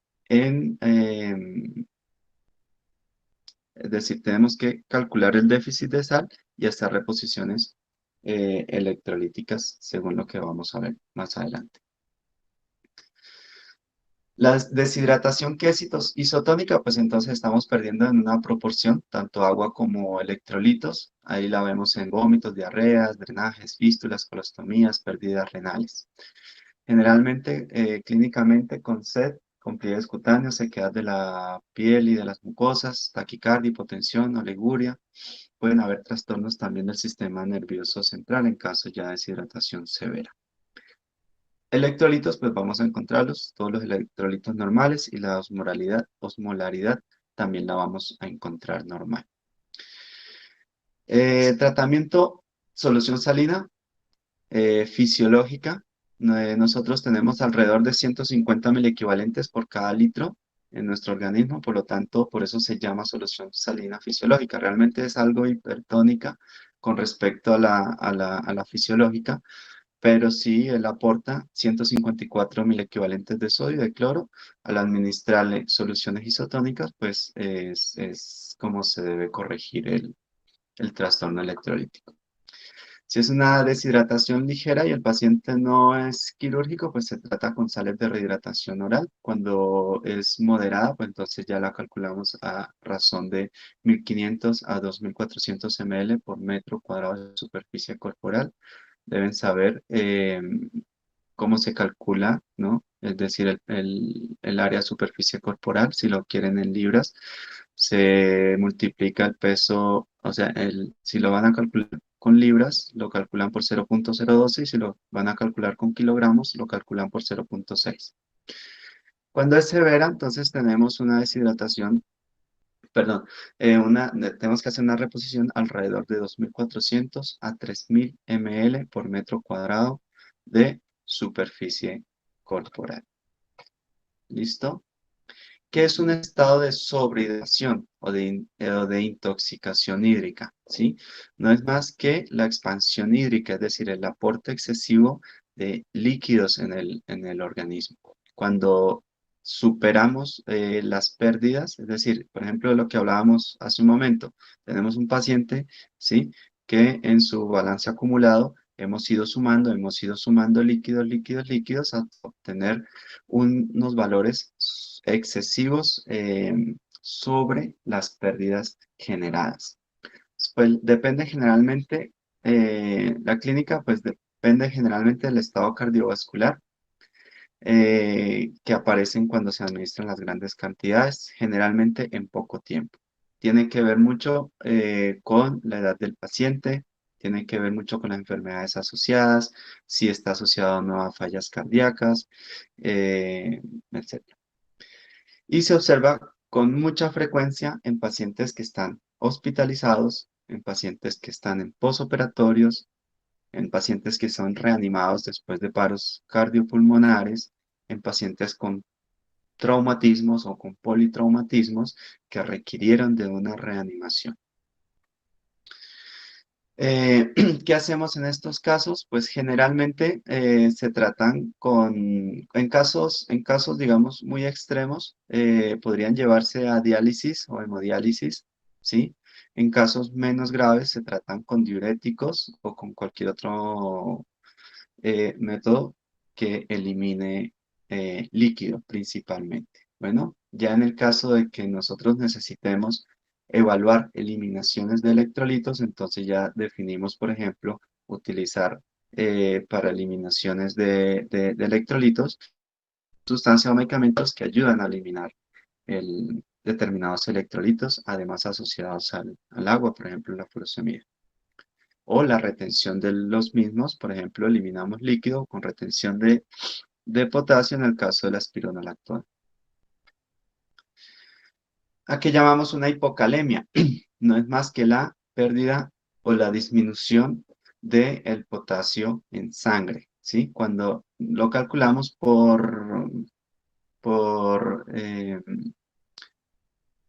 es decir, tenemos que calcular el déficit de sal y hacer reposiciones electrolíticas, según lo que vamos a ver más adelante. La deshidratación que es isotónica, pues entonces estamos perdiendo en una proporción tanto agua como electrolitos. Ahí la vemos en vómitos, diarreas, drenajes, fístulas, colostomías, pérdidas renales. Generalmente, clínicamente con sed, con pliegues cutáneos, sequedad de la piel y de las mucosas, taquicardia, hipotensión, oliguria. Pueden haber trastornos también del sistema nervioso central en caso ya de deshidratación severa. Electrolitos, pues vamos a encontrarlos, todos los electrolitos normales y la osmolaridad también la vamos a encontrar normal. Tratamiento, solución salina fisiológica. Nosotros tenemos alrededor de 150 equivalentes por cada litro en nuestro organismo, por lo tanto, por eso se llama solución salina fisiológica. Realmente es algo hipertónica con respecto a la fisiológica, pero sí él aporta 154 equivalentes de sodio y de cloro. Al administrarle soluciones isotónicas, pues es como se debe corregir el trastorno electrolítico. Si es una deshidratación ligera y el paciente no es quirúrgico, pues se trata con sales de rehidratación oral. Cuando es moderada, pues entonces ya la calculamos a razón de 1500 a 2400 ml por metro cuadrado de superficie corporal. Deben saber cómo se calcula, ¿no? Es decir, el área de superficie corporal, si lo quieren en libras, se multiplica el peso, o sea, si lo van a calcular con libras, lo calculan por 0,012 y si lo van a calcular con kilogramos, lo calculan por 0,6. Cuando es severa, entonces tenemos una deshidratación, perdón, tenemos que hacer una reposición alrededor de 2400 a 3000 ml por metro cuadrado de superficie corporal. ¿Listo? ¿Qué es un estado de sobrehidratación o de intoxicación hídrica? ¿Sí? No es más que la expansión hídrica, es decir, el aporte excesivo de líquidos en el organismo. Cuando superamos las pérdidas, es decir, por ejemplo, lo que hablábamos hace un momento, tenemos un paciente, ¿sí? Que en su balance acumulado hemos ido sumando líquidos, líquidos, líquidos hasta obtener unos valores excesivos sobre las pérdidas generadas. Pues depende generalmente, la clínica pues depende generalmente del estado cardiovascular que aparecen cuando se administran las grandes cantidades, generalmente en poco tiempo. Tiene que ver mucho con la edad del paciente, tiene que ver mucho con las enfermedades asociadas, si está asociado o no a fallas cardíacas, etc. Y se observa con mucha frecuencia en pacientes que están hospitalizados, en pacientes que están en posoperatorios, en pacientes que son reanimados después de paros cardiopulmonares, en pacientes con traumatismos o con politraumatismos que requirieron de una reanimación. ¿Qué hacemos en estos casos? Pues generalmente se tratan en casos, digamos, muy extremos, podrían llevarse a diálisis o hemodiálisis, ¿sí? En casos menos graves se tratan con diuréticos o con cualquier otro método que elimine líquido principalmente. Bueno, ya en el caso de que nosotros necesitemos evaluar eliminaciones de electrolitos, entonces ya definimos, por ejemplo, utilizar para eliminaciones de electrolitos sustancias o medicamentos que ayudan a eliminar determinados electrolitos, además asociados al agua, por ejemplo, la furosemida. O la retención de los mismos, por ejemplo, eliminamos líquido con retención de potasio en el caso de la espironolactona. ¿A qué llamamos una hipocalemia? No es más que la pérdida o la disminución del potasio en sangre, ¿sí? Cuando lo calculamos por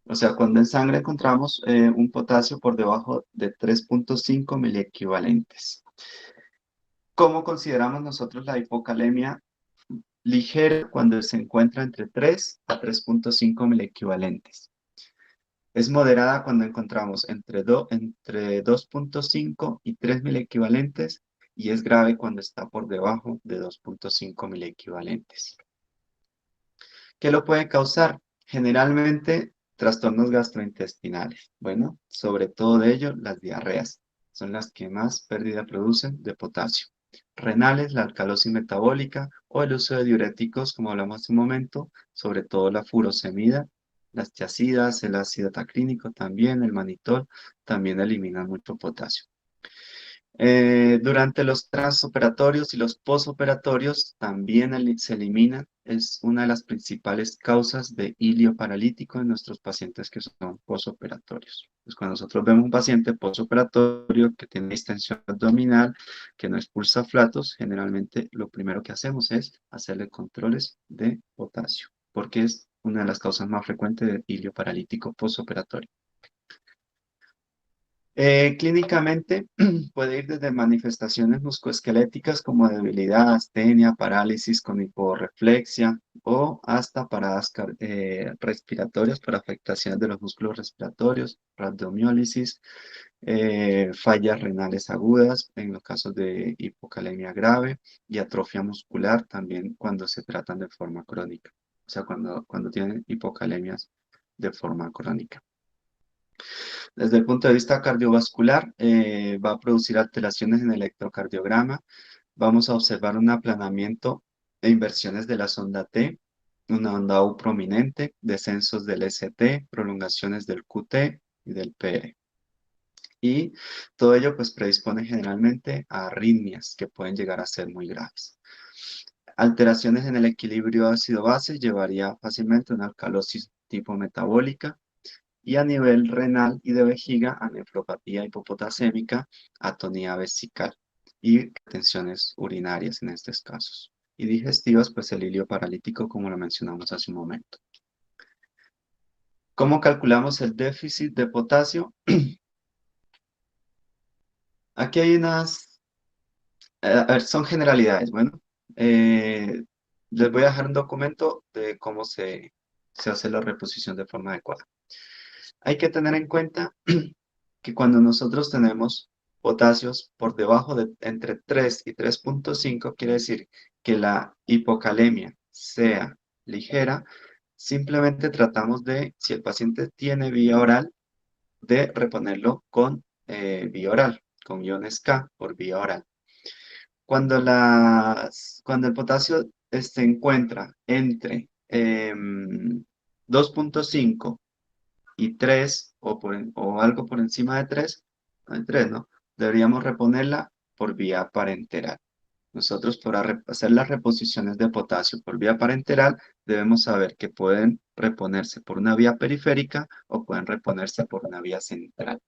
o sea, cuando en sangre encontramos un potasio por debajo de 3,5 miliequivalentes. ¿Cómo consideramos nosotros la hipocalemia ligera cuando se encuentra entre 3 a 3,5 miliequivalentes? Es moderada cuando encontramos entre 2,5 y 3 miliequivalentes y es grave cuando está por debajo de 2,5 miliequivalentes. ¿Qué lo puede causar? Generalmente trastornos gastrointestinales. Bueno, sobre todo de ello, las diarreas son las que más pérdida producen de potasio. Renales, la alcalosis metabólica o el uso de diuréticos, como hablamos hace un momento, sobre todo la furosemida, las tiazidas, el ácido tacrínico también, el manitol, también eliminan mucho potasio. Durante los transoperatorios y los posoperatorios también se eliminan. Es una de las principales causas de ilio paralítico en nuestros pacientes que son posoperatorios. Pues cuando nosotros vemos un paciente posoperatorio que tiene distensión abdominal, que no expulsa flatos, generalmente lo primero que hacemos es hacerle controles de potasio, porque es una de las causas más frecuentes de ilio paralítico posoperatorio. Clínicamente puede ir desde manifestaciones musculoesqueléticas como debilidad, astenia, parálisis con hiporreflexia o hasta paradas respiratorias por afectaciones de los músculos respiratorios, rhabdomiólisis, fallas renales agudas en los casos de hipocalemia grave y atrofia muscular también cuando se tratan de forma crónica, o sea, cuando tienen hipocalemias de forma crónica. Desde el punto de vista cardiovascular, va a producir alteraciones en el electrocardiograma. Vamos a observar un aplanamiento e inversiones de la sonda T, una onda U prominente, descensos del ST, prolongaciones del QT y del PR. Y todo ello pues predispone generalmente a arritmias que pueden llegar a ser muy graves. Alteraciones en el equilibrio ácido-base llevaría fácilmente a una alcalosis tipo metabólica, y a nivel renal y de vejiga a nefropatía hipopotasémica, atonía vesical y tensiones urinarias en estos casos. Y digestivas, pues el hilio paralítico, como lo mencionamos hace un momento. ¿Cómo calculamos el déficit de potasio? Aquí hay a ver, son generalidades. Bueno, eh, les voy a dejar un documento de cómo se hace la reposición de forma adecuada. Hay que tener en cuenta que cuando nosotros tenemos potasios por debajo de entre 3 y 3,5, quiere decir que la hipocalemia sea ligera, simplemente tratamos de, si el paciente tiene vía oral, de reponerlo con vía oral, con iones K por vía oral. Cuando el potasio se encuentra entre 2,5 y 3 o algo por encima de 3, no hay 3, ¿no? Deberíamos reponerla por vía parenteral. Nosotros para hacer las reposiciones de potasio por vía parenteral debemos saber que pueden reponerse por una vía periférica o pueden reponerse por una vía central.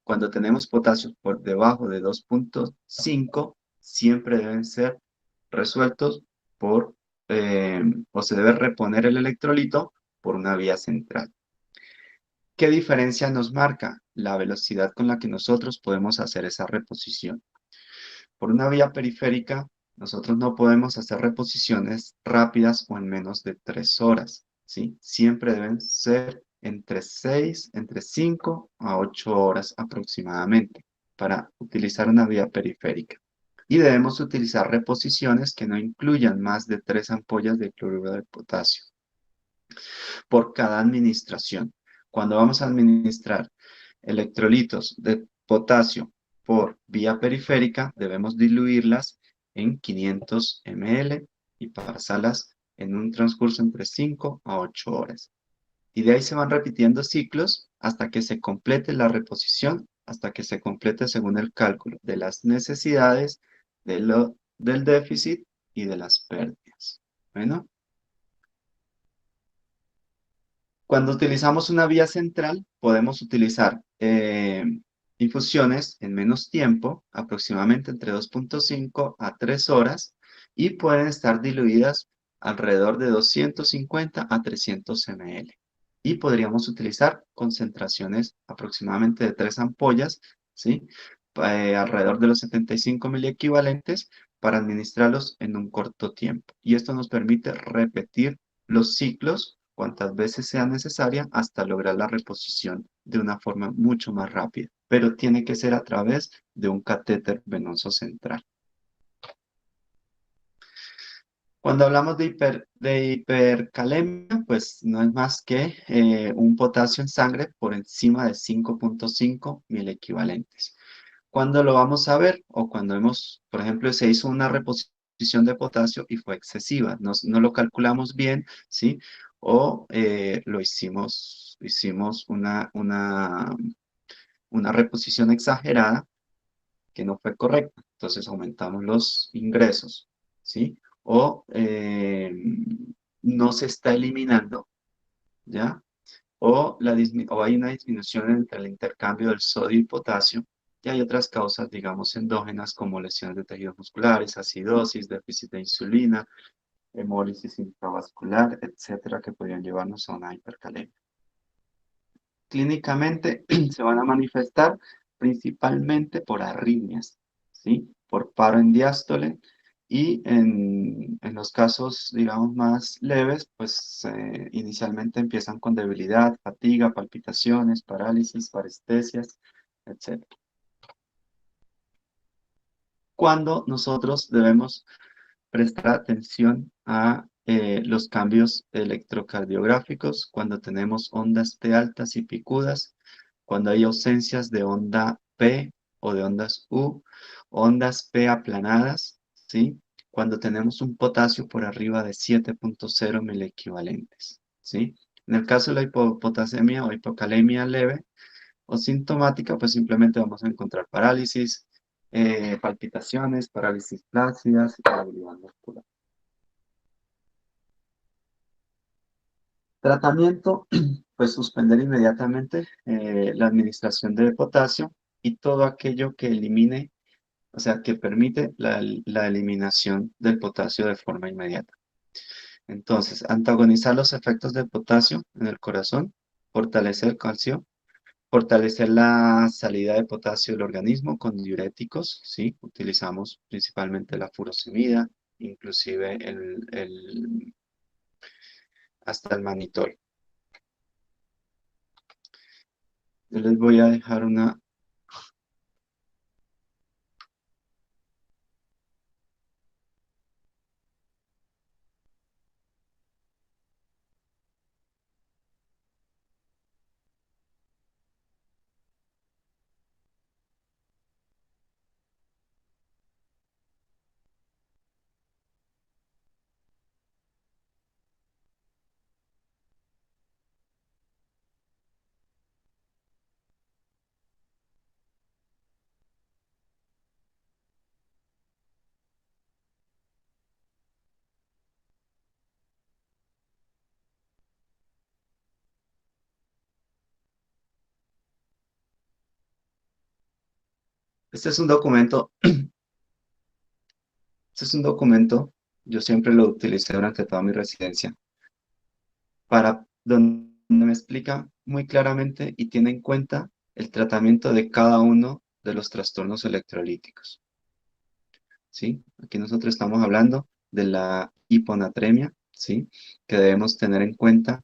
Cuando tenemos potasio por debajo de 2,5, siempre deben ser resueltos o se debe reponer el electrolito por una vía central. ¿Qué diferencia nos marca? La velocidad con la que nosotros podemos hacer esa reposición. Por una vía periférica, nosotros no podemos hacer reposiciones rápidas o en menos de 3 horas, ¿sí? Siempre deben ser entre 5 a 8 horas aproximadamente para utilizar una vía periférica. Y debemos utilizar reposiciones que no incluyan más de 3 ampollas de cloruro de potasio por cada administración. Cuando vamos a administrar electrolitos de potasio por vía periférica, debemos diluirlas en 500 ml y pasarlas en un transcurso entre 5 a 8 horas. Y de ahí se van repitiendo ciclos hasta que se complete la reposición, hasta que se complete según el cálculo de las necesidades, del déficit y de las pérdidas. Bueno, cuando utilizamos una vía central, podemos utilizar infusiones en menos tiempo, aproximadamente entre 2,5 a 3 horas, y pueden estar diluidas alrededor de 250 a 300 ml. Y podríamos utilizar concentraciones aproximadamente de 3 ampollas, ¿sí? Alrededor de los 75 miliequivalentes para administrarlos en un corto tiempo. Y esto nos permite repetir los ciclos cuantas veces sea necesaria hasta lograr la reposición de una forma mucho más rápida, pero tiene que ser a través de un catéter venoso central. Cuando hablamos de hipercalemia, pues no es más que un potasio en sangre por encima de 5,5 miliequivalentes. ¿Cuándo lo vamos a ver? O cuando por ejemplo, se hizo una reposición de potasio y fue excesiva, no lo calculamos bien, ¿sí? O hicimos una reposición exagerada que no fue correcta. Entonces aumentamos los ingresos, ¿sí? O no se está eliminando, ¿ya? O hay una disminución entre el intercambio del sodio y potasio, y hay otras causas, digamos, endógenas como lesiones de tejidos musculares, acidosis, déficit de insulina, hemólisis intravascular, etcétera, que podrían llevarnos a una hipercalemia. Clínicamente se van a manifestar principalmente por arritmias, ¿sí? Por paro en diástole y en los casos, digamos, más leves, pues inicialmente empiezan con debilidad, fatiga, palpitaciones, parálisis, parestesias, etc. Cuando nosotros debemos prestar atención a los cambios electrocardiográficos, cuando tenemos ondas T altas y picudas, cuando hay ausencias de onda P o de ondas U, ondas P aplanadas, ¿sí? Cuando tenemos un potasio por arriba de 7,0 miliequivalentes, ¿sí? En el caso de la hipopotasemia o hipocalemia leve o sintomática, pues simplemente vamos a encontrar parálisis, palpitaciones, parálisis flácidas y debilidad muscular. Tratamiento, pues suspender inmediatamente la administración de potasio y todo aquello que elimine, o sea, que permite la eliminación del potasio de forma inmediata. Entonces, antagonizar los efectos del potasio en el corazón, fortalecer el calcio, fortalecer la salida de potasio del organismo con diuréticos, ¿sí? Utilizamos principalmente la furosemida, inclusive hasta el manitol. Yo les voy a dejar una. Este es un documento, este es un documento, yo siempre lo utilicé durante toda mi residencia, para donde me explica muy claramente y tiene en cuenta el tratamiento de cada uno de los trastornos electrolíticos. ¿Sí? Aquí nosotros estamos hablando de la hiponatremia, ¿sí? Que debemos tener en cuenta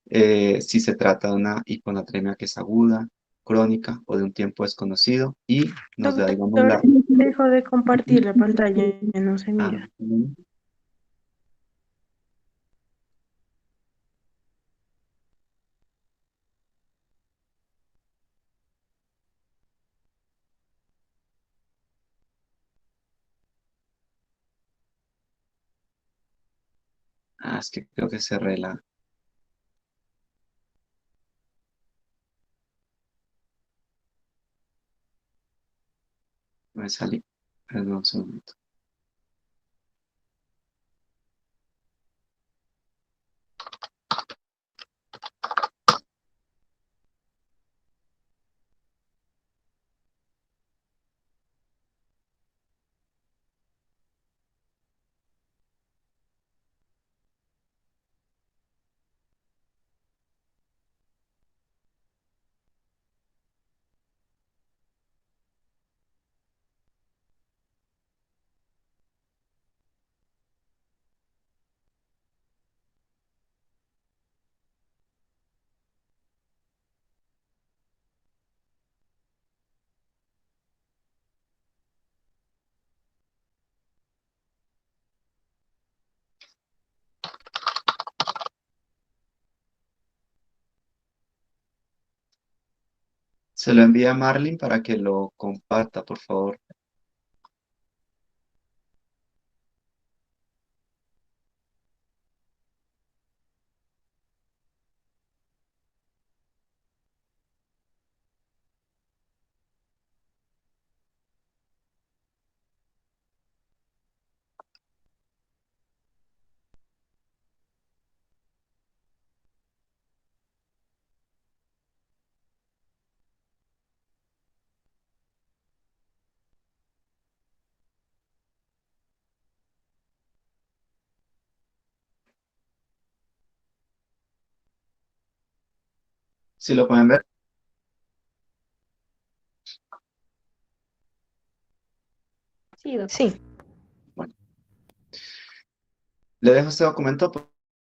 si se trata de una hiponatremia que es aguda, crónica o de un tiempo desconocido y nos da, digamos, Doctor, dejo de compartir la pantalla, no se ah, mira. es que creo que cerré me salí. Perdón, un segundo. Se lo envía a Marlin para que lo comparta, por favor. ¿Sí lo pueden ver? Sí, doctor. Sí, Bueno, le dejo este documento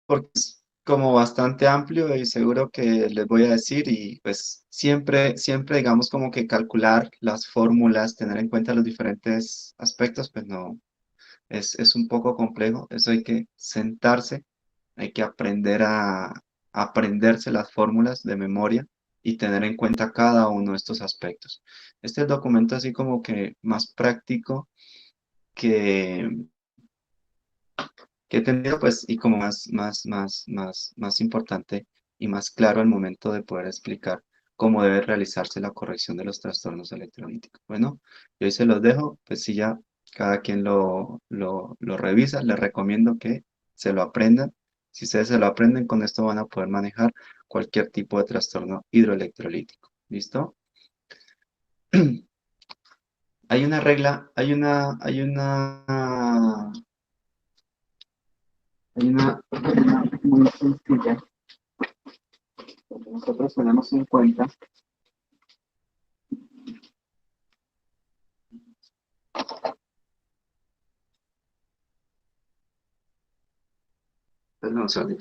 porque es como bastante amplio y seguro que les voy a decir y pues siempre digamos como que calcular las fórmulas, tener en cuenta los diferentes aspectos, pues no, es un poco complejo. Eso hay que sentarse, hay que aprender a aprenderse las fórmulas de memoria y tener en cuenta cada uno de estos aspectos. Este es el documento así como que más práctico que que he tenido, pues, y como más importante y más claro al momento de poder explicar cómo debe realizarse la corrección de los trastornos electrolíticos. Bueno, yo ahí se los dejo, pues si ya cada quien lo revisa, les recomiendo que se lo aprendan. Si ustedes se lo aprenden, con esto van a poder manejar cualquier tipo de trastorno hidroelectrolítico. ¿Listo? Hay una regla, hay una regla muy sencilla que nosotros tenemos en cuenta. Perdón, sorry.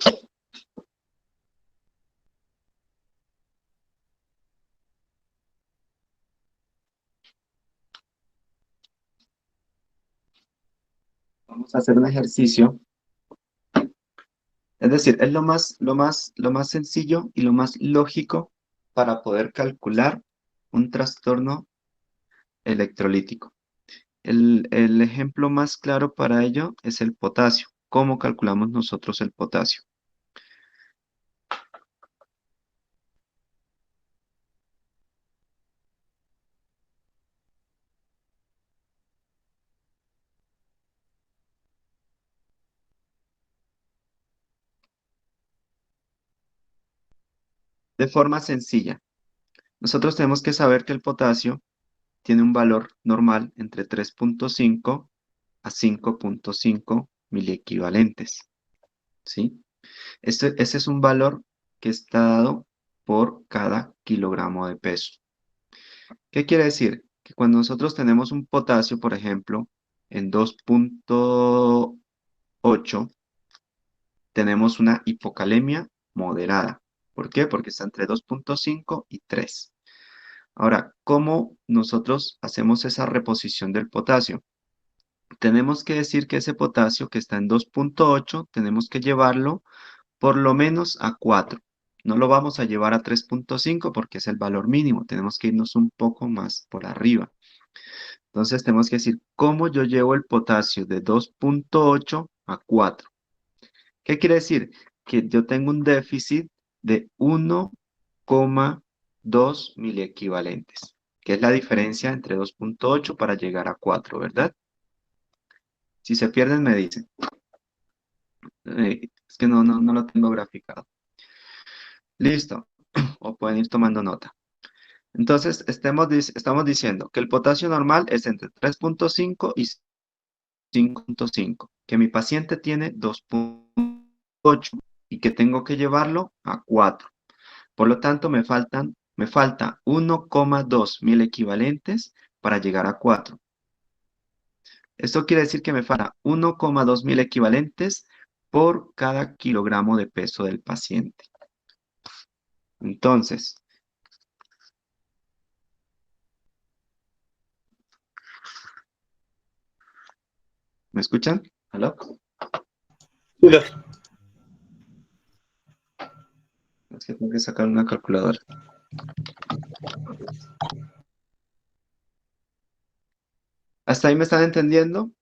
Vamos a hacer un ejercicio. Es decir, es lo más sencillo y lo más lógico para poder calcular un trastorno electrolítico. El ejemplo más claro para ello es el potasio. ¿Cómo calculamos nosotros el potasio? De forma sencilla. Nosotros tenemos que saber que el potasio tiene un valor normal entre 3,5 a 5,5 miliequivalentes. ¿Sí? Ese es un valor que está dado por cada kilogramo de peso. ¿Qué quiere decir? Que cuando nosotros tenemos un potasio, por ejemplo, en 2,8, tenemos una hipocalemia moderada. ¿Por qué? Porque está entre 2,5 y 3. Ahora, ¿cómo nosotros hacemos esa reposición del potasio? Tenemos que decir que ese potasio que está en 2,8 tenemos que llevarlo por lo menos a 4. No lo vamos a llevar a 3,5 porque es el valor mínimo. Tenemos que irnos un poco más por arriba. Entonces tenemos que decir, ¿cómo yo llevo el potasio de 2,8 a 4? ¿Qué quiere decir? Que yo tengo un déficit de 1,2 miliequivalentes, que es la diferencia entre 2,8 para llegar a 4, ¿verdad? Si se pierden, me dicen. Es que no lo tengo graficado. Listo. O pueden ir tomando nota. Entonces, estamos diciendo que el potasio normal es entre 3,5 y 5,5, que mi paciente tiene 2,8 y que tengo que llevarlo a 4. Por lo tanto, me falta 1,2 mil equivalentes para llegar a 4. Esto quiere decir que me falta 1,2 mil equivalentes por cada kilogramo de peso del paciente. Entonces, ¿me escuchan? ¿Aló? Es que tengo que sacar una calculadora. ¿Hasta ahí me están entendiendo?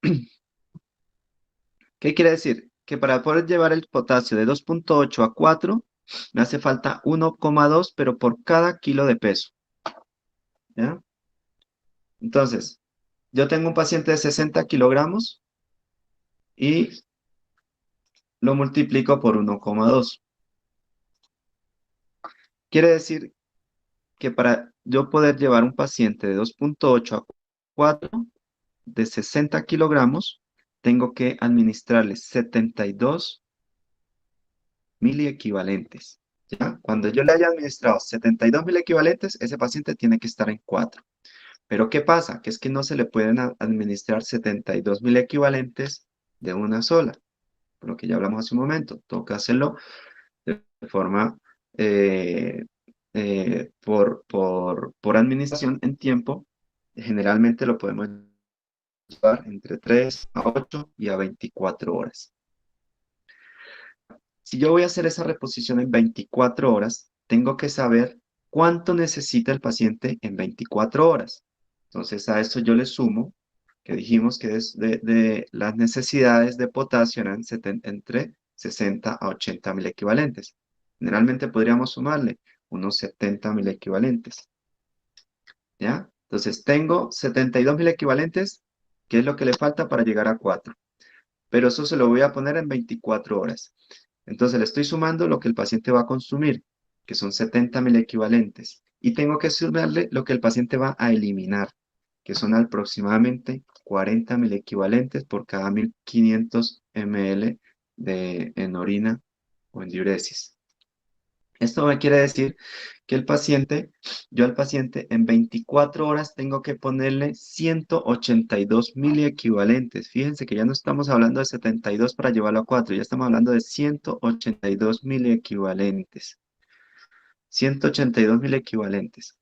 ¿Qué quiere decir? Que para poder llevar el potasio de 2,8 a 4, me hace falta 1,2, pero por cada kilo de peso. ¿Ya? Entonces, yo tengo un paciente de 60 kilogramos y lo multiplico por 1,2. Quiere decir que para yo poder llevar un paciente de 2,8 a 4 de 60 kilogramos, tengo que administrarle 72 miliequivalentes. ¿Ya? Cuando yo le haya administrado 72 miliequivalentes, ese paciente tiene que estar en 4. Pero ¿qué pasa? Que es que no se le pueden administrar 72 miliequivalentes de una sola, por lo que ya hablamos hace un momento. Toca hacerlo de forma eh, por administración en tiempo. Generalmente lo podemos llevar entre 3 a 8 y a 24 horas. Si yo voy a hacer esa reposición en 24 horas, tengo que saber cuánto necesita el paciente en 24 horas. Entonces a eso yo le sumo, que dijimos que de las necesidades de potasio eran entre 60 a 80 mil equivalentes. Generalmente podríamos sumarle unos 70 mil equivalentes. ¿Ya? Entonces tengo 72 mil equivalentes, que es lo que le falta para llegar a 4. Pero eso se lo voy a poner en 24 horas. Entonces le estoy sumando lo que el paciente va a consumir, que son 70 mil equivalentes. Y tengo que sumarle lo que el paciente va a eliminar, que son aproximadamente 40 mil equivalentes por cada 1.500 ml en orina o en diuresis. Esto me quiere decir que yo al paciente en 24 horas tengo que ponerle 182 miliequivalentes. Fíjense que ya no estamos hablando de 72 para llevarlo a 4, ya estamos hablando de 182 miliequivalentes. 182 miliequivalentes.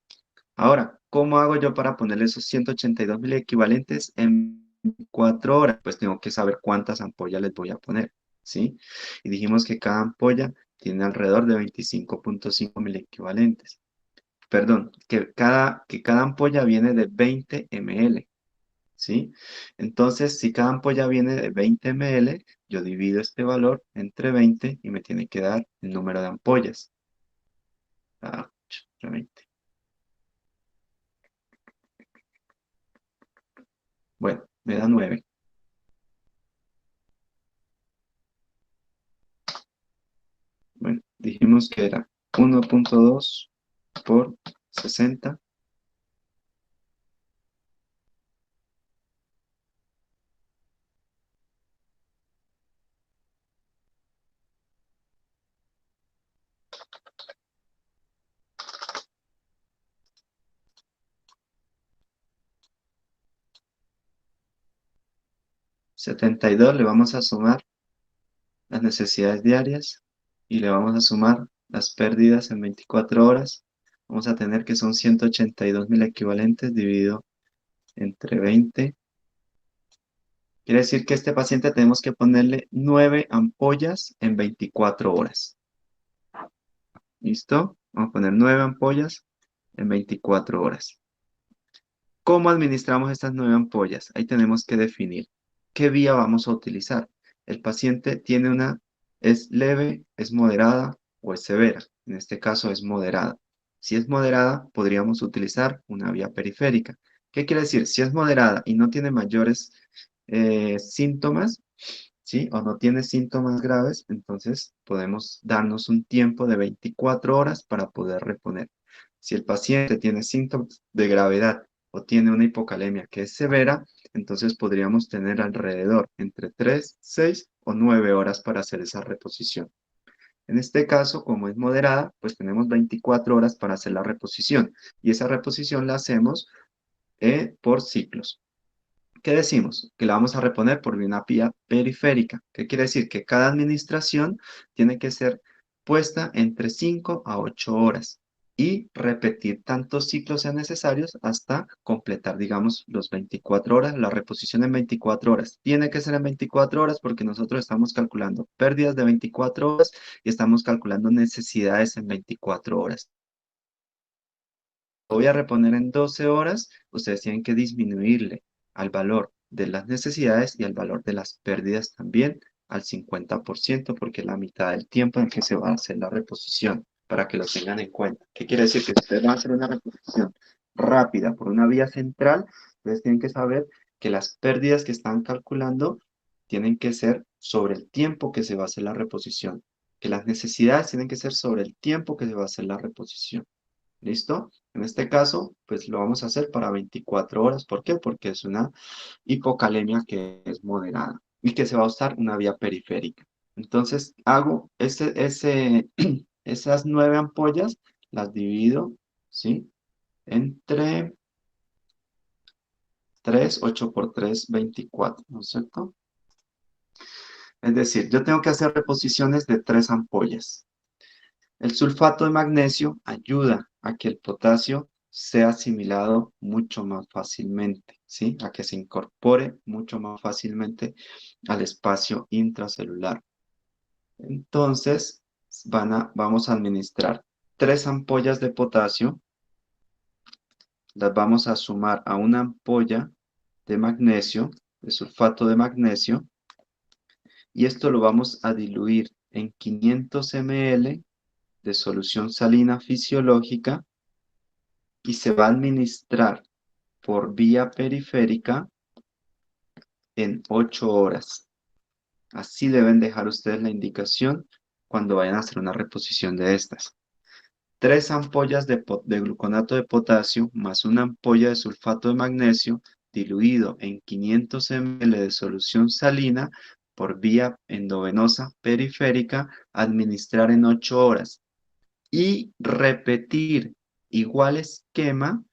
Ahora, ¿cómo hago yo para ponerle esos 182 miliequivalentes en 4 horas? Pues tengo que saber cuántas ampollas les voy a poner, ¿sí? Y dijimos que cada ampolla tiene alrededor de 25,5 mil equivalentes. Perdón, que cada ampolla viene de 20 ml, ¿sí? Entonces, si cada ampolla viene de 20 ml, yo divido este valor entre 20 y me tiene que dar el número de ampollas. Ah, 20. Bueno, me da 9. Bueno, dijimos que era 1,2 por 60. 72 le vamos a sumar las necesidades diarias y le vamos a sumar las pérdidas en 24 horas. Vamos a tener que son 182.000 equivalentes dividido entre 20. Quiere decir que a este paciente tenemos que ponerle 9 ampollas en 24 horas. ¿Listo? Vamos a poner 9 ampollas en 24 horas. ¿Cómo administramos estas 9 ampollas? Ahí tenemos que definir qué vía vamos a utilizar. El paciente tiene es leve, es moderada o es severa. En este caso es moderada. Si es moderada, podríamos utilizar una vía periférica. ¿Qué quiere decir? Si es moderada y no tiene mayores síntomas, ¿sí? O no tiene síntomas graves, entonces podemos darnos un tiempo de 24 horas para poder reponer. Si el paciente tiene síntomas de gravedad o tiene una hipocalemia que es severa, entonces podríamos tener alrededor entre 3, 6 o 9 horas para hacer esa reposición. En este caso, como es moderada, pues tenemos 24 horas para hacer la reposición y esa reposición la hacemos por ciclos. ¿Qué decimos? Que la vamos a reponer por una vía periférica. ¿Qué quiere decir? Que cada administración tiene que ser puesta entre 5 a 8 horas y repetir tantos ciclos sean necesarios hasta completar, digamos, los 24 horas, la reposición en 24 horas. Tiene que ser en 24 horas porque nosotros estamos calculando pérdidas de 24 horas y estamos calculando necesidades en 24 horas. Voy a reponer en 12 horas, ustedes tienen que disminuirle al valor de las necesidades y al valor de las pérdidas también al 50%, porque es la mitad del tiempo en que se va a hacer la reposición, para que lo tengan en cuenta. ¿Qué quiere decir? Que si ustedes van a hacer una reposición rápida por una vía central, ustedes tienen que saber que las pérdidas que están calculando tienen que ser sobre el tiempo que se va a hacer la reposición, que las necesidades tienen que ser sobre el tiempo que se va a hacer la reposición. ¿Listo? En este caso, pues lo vamos a hacer para 24 horas. ¿Por qué? Porque es una hipocalemia que es moderada y que se va a usar una vía periférica. Entonces, hago esas 9 ampollas, las divido, ¿sí? Entre 3, 8 por 3, 24, ¿no es cierto? Es decir, yo tengo que hacer reposiciones de 3 ampollas. El sulfato de magnesio ayuda a que el potasio sea asimilado mucho más fácilmente, ¿sí? A que se incorpore mucho más fácilmente al espacio intracelular. Entonces, vamos a administrar 3 ampollas de potasio, las vamos a sumar a una ampolla de magnesio, de sulfato de magnesio, y esto lo vamos a diluir en 500 ml de solución salina fisiológica y se va a administrar por vía periférica en 8 horas. Así deben dejar ustedes la indicación cuando vayan a hacer una reposición de estas. 3 ampollas de gluconato de potasio más una ampolla de sulfato de magnesio diluido en 500 ml de solución salina por vía endovenosa periférica, administrar en 8 horas y repetir igual esquema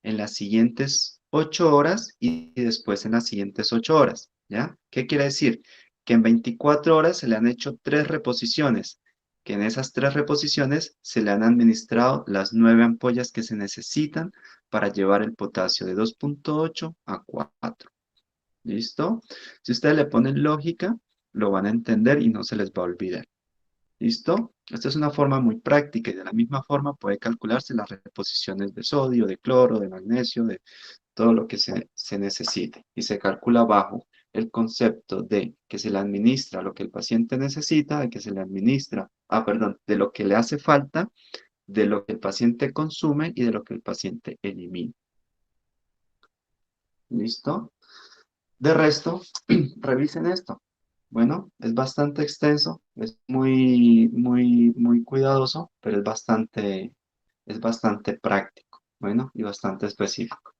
en las siguientes 8 horas y después en las siguientes 8 horas, ¿ya? ¿Qué quiere decir? Que en 24 horas se le han hecho 3 reposiciones, que en esas 3 reposiciones se le han administrado las 9 ampollas que se necesitan para llevar el potasio de 2.8 a 4. ¿Listo? Si ustedes le ponen lógica, lo van a entender y no se les va a olvidar. ¿Listo? Esta es una forma muy práctica y de la misma forma puede calcularse las reposiciones de sodio, de cloro, de magnesio, de todo lo que se necesite. Y se calcula bajo el concepto de que se le administra lo que el paciente necesita, de que se le administra, perdón, de lo que le hace falta, de lo que el paciente consume y de lo que el paciente elimina. ¿Listo? De resto, revisen esto. Bueno, es bastante extenso, es muy cuidadoso, pero es bastante práctico, bueno, y bastante específico.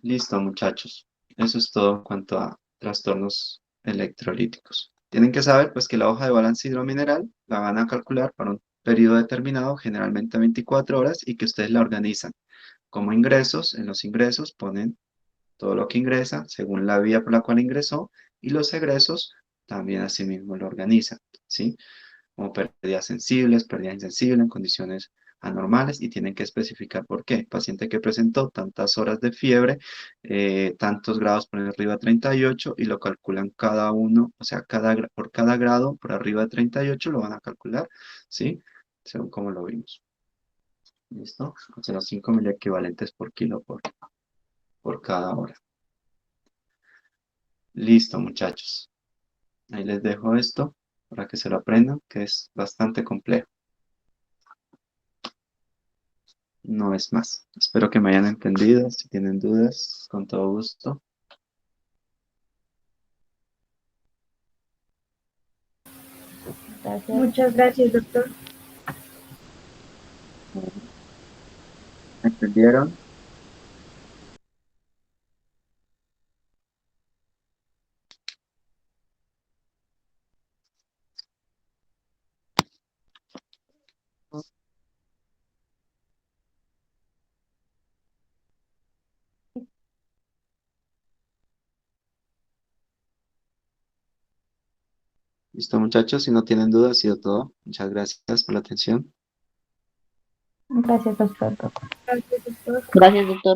Listo, muchachos. Eso es todo en cuanto a trastornos electrolíticos. Tienen que saber, pues, que la hoja de balance hidromineral la van a calcular para un periodo determinado, generalmente 24 horas, y que ustedes la organizan como ingresos. En los ingresos ponen todo lo que ingresa según la vía por la cual ingresó y los egresos también asimismo lo organizan, ¿sí? Como pérdidas sensibles, pérdidas insensibles en condiciones anormales y tienen que especificar por qué. Paciente que presentó tantas horas de fiebre, tantos grados por arriba de 38 y lo calculan cada uno, o sea, por cada grado por arriba de 38 lo van a calcular, ¿sí? Según como lo vimos. ¿Listo? 0,5 miliequivalentes por kilo por cada hora. Listo, muchachos. Ahí les dejo esto para que se lo aprendan, que es bastante complejo. No es más. Espero que me hayan entendido. Si tienen dudas, con todo gusto. Gracias. Muchas gracias, doctor. ¿Me entendieron? Listo, muchachos. Si no tienen dudas, ha sido todo. Muchas gracias por la atención. Gracias, doctor. Gracias, doctor. Gracias, doctor.